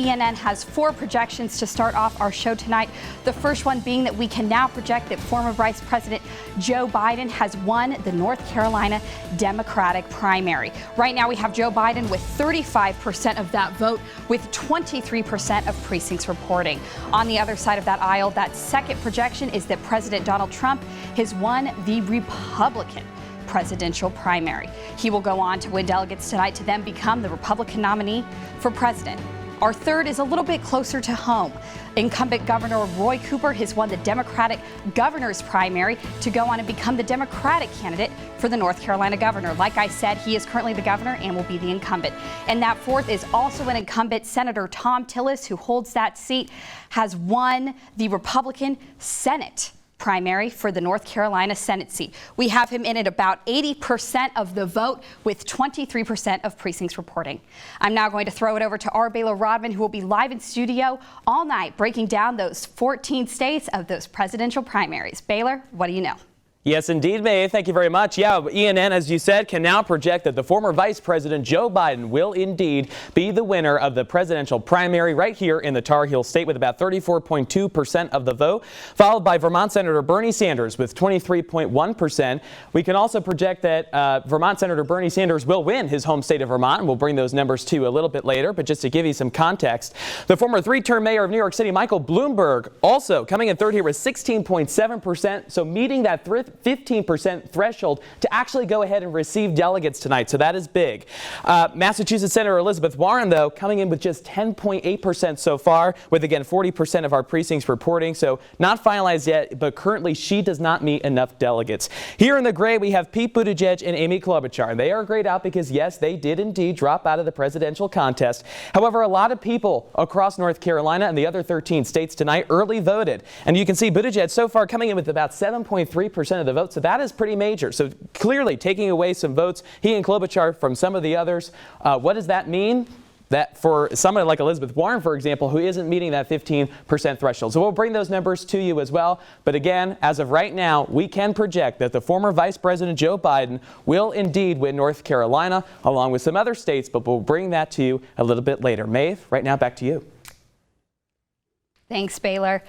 ENN has 4 projections to start off our show tonight. The first one being that we can now project that former Vice President Joe Biden has won the North Carolina Democratic primary. Right now we have Joe Biden with 35% of that vote, with 23% of precincts reporting. On the other side of that aisle, that second projection is that President Donald Trump has won the Republican presidential primary. He will go on to win delegates tonight to then become the Republican nominee for president. Our third is a little bit closer to home. Incumbent Governor Roy Cooper has won the Democratic governor's primary to go on and become the Democratic candidate for the North Carolina governor. Like I said, he is currently the governor and will be the incumbent. And that fourth is also an incumbent. Senator Thom Tillis, who holds that seat, has won the Republican Senate primary for the North Carolina Senate seat. We have him in at about 80% of the vote, with 23% of precincts reporting. I'm now going to throw it over to our Baylor Rodman, who will be live in studio all night breaking down those 14 states of those presidential primaries. Baylor, what do you know? Yes, indeed, May. Thank you very much. Yeah, ENN, as you said, can now project that the former Vice President Joe Biden will indeed be the winner of the presidential primary right here in the Tar Heel State with about 34.2% of the vote, followed by Vermont Senator Bernie Sanders with 23.1%. We can also project that Vermont Senator Bernie Sanders will win his home state of Vermont, and we'll bring those numbers to you a little bit later. But just to give you some context, the former 3-term mayor of New York City, Michael Bloomberg, also coming in third here with 16.7%, so meeting that 15% threshold to actually go ahead and receive delegates tonight. So that is big. Massachusetts Senator Elizabeth Warren, though, coming in with just 10.8% so far, with again 40% of our precincts reporting. So not finalized yet, but currently she does not meet enough delegates. Here in the gray, we have Pete Buttigieg and Amy Klobuchar. They are grayed out because, yes, they did indeed drop out of the presidential contest. However, a lot of people across North Carolina and the other 13 states tonight early voted. And you can see Buttigieg so far coming in with about 7.3% of the vote. So that is pretty major. So clearly taking away some votes, he and Klobuchar, from some of the others. What does that mean? That for someone like Elizabeth Warren, for example, who isn't meeting that 15% threshold. So we'll bring those numbers to you as well. But again, as of right now, we can project that the former Vice President Joe Biden will indeed win North Carolina, along with some other states, but we'll bring that to you a little bit later. Maeve, right now back to you. Thanks, Baylor.